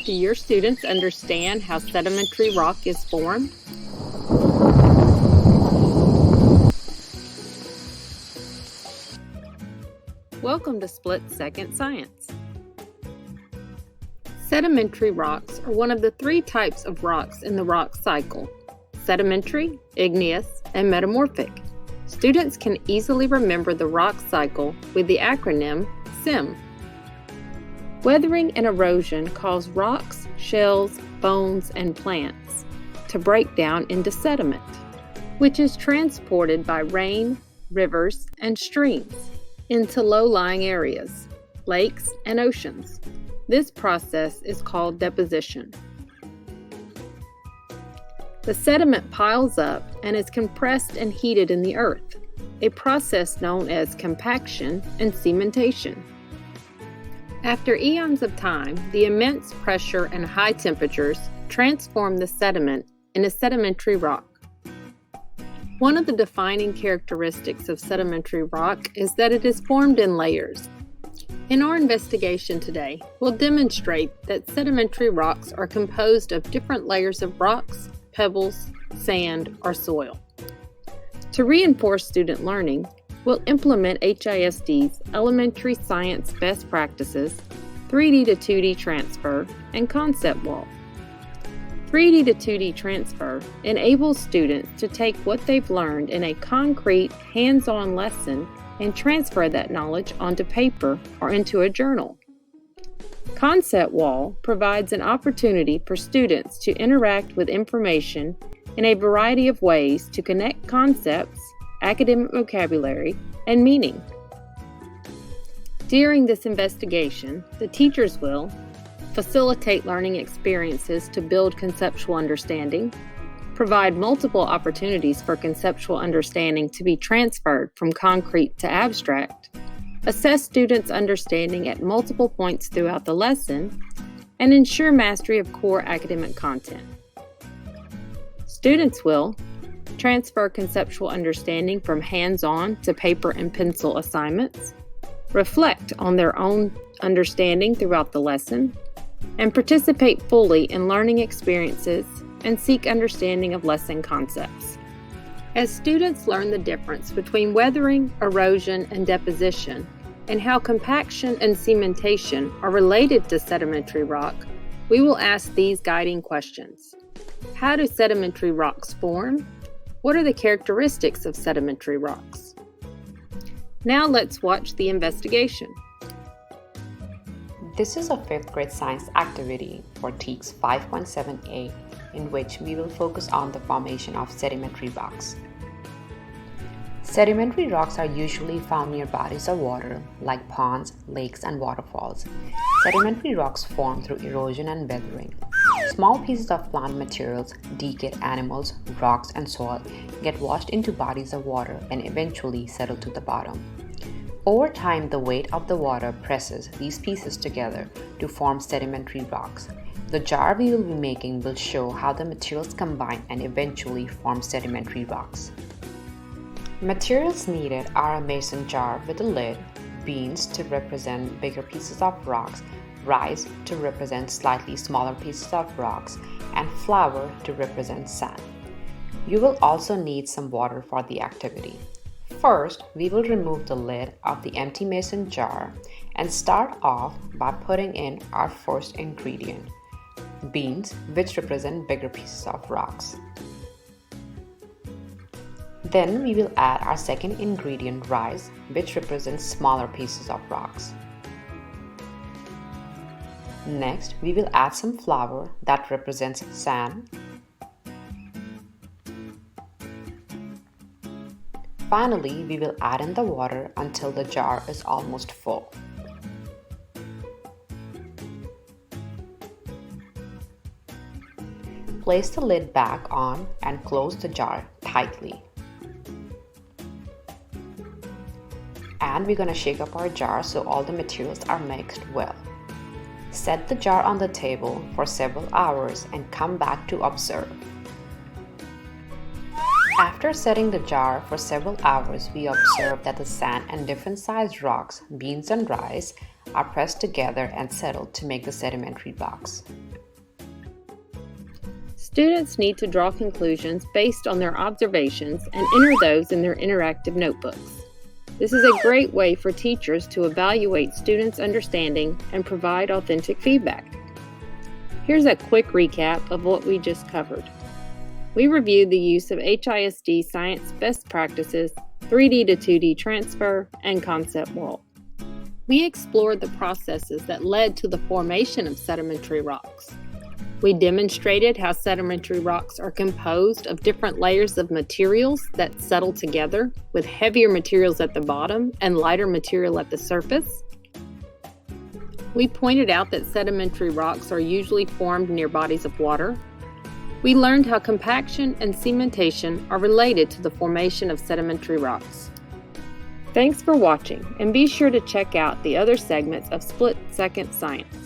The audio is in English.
Do your students understand how sedimentary rock is formed? Welcome to Split Second Science. Sedimentary rocks are one of the three types of rocks in the rock cycle: sedimentary, igneous, and metamorphic. Students can easily remember the rock cycle with the acronym SEM. Weathering and erosion cause rocks, shells, bones, and plants to break down into sediment, which is transported by rain, rivers, and streams into low-lying areas, lakes, and oceans. This process is called deposition. The sediment piles up and is compressed and heated in the earth, a process known as compaction and cementation. After eons of time, the immense pressure and high temperatures transform the sediment into sedimentary rock. One of the defining characteristics of sedimentary rock is that it is formed in layers. In our investigation today, we'll demonstrate that sedimentary rocks are composed of different layers of rocks, pebbles, sand, or soil. To reinforce student learning, we'll implement HISD's elementary science best practices, 3D to 2D transfer, and concept wall. 3D to 2D transfer enables students to take what they've learned in a concrete, hands-on lesson and transfer that knowledge onto paper or into a journal. Concept wall provides an opportunity for students to interact with information in a variety of ways to connect concepts, academic vocabulary, and meaning. During this investigation, the teachers will facilitate learning experiences to build conceptual understanding, provide multiple opportunities for conceptual understanding to be transferred from concrete to abstract, assess students' understanding at multiple points throughout the lesson, and ensure mastery of core academic content. Students will transfer conceptual understanding from hands-on to paper and pencil assignments, reflect on their own understanding throughout the lesson, and participate fully in learning experiences and seek understanding of lesson concepts. As students learn the difference between weathering, erosion, and deposition, and how compaction and cementation are related to sedimentary rock, we will ask these guiding questions. How do sedimentary rocks form? What are the characteristics of sedimentary rocks? Now let's watch the investigation. This is a 5th grade science activity for TEKS 5.7a, in which we will focus on the formation of sedimentary rocks. Sedimentary rocks are usually found near bodies of water, like ponds, lakes, and waterfalls. Sedimentary rocks form through erosion and weathering. Small pieces of plant materials, decayed animals, rocks, and soil get washed into bodies of water and eventually settle to the bottom. Over time, the weight of the water presses these pieces together to form sedimentary rocks. The jar we will be making will show how the materials combine and eventually form sedimentary rocks. Materials needed are a mason jar with a lid, beans to represent bigger pieces of rocks, rice to represent slightly smaller pieces of rocks, and flour to represent sand. You will also need some water for the activity. First, we will remove the lid of the empty mason jar and start off by putting in our first ingredient, beans, which represent bigger pieces of rocks. Then we will add our second ingredient, rice, which represents smaller pieces of rocks. Next, we will add some flour that represents sand. Finally, we will add in the water until the jar is almost full. Place the lid back on and close the jar tightly. And we're going to shake up our jar so all the materials are mixed well. Set the jar on the table for several hours and come back to observe. After setting the jar for several hours, we observed that the sand and different sized rocks, beans and rice, are pressed together and settled to make the sedimentary rocks. Students need to draw conclusions based on their observations and enter those in their interactive notebooks. This is a great way for teachers to evaluate students' understanding and provide authentic feedback. Here's a quick recap of what we just covered. We reviewed the use of HISD science best practices, 3D to 2D transfer, and concept wall. We explored the processes that led to the formation of sedimentary rocks. We demonstrated how sedimentary rocks are composed of different layers of materials that settle together, with heavier materials at the bottom and lighter material at the surface. We pointed out that sedimentary rocks are usually formed near bodies of water. We learned how compaction and cementation are related to the formation of sedimentary rocks. Thanks for watching, and be sure to check out the other segments of Split Second Science.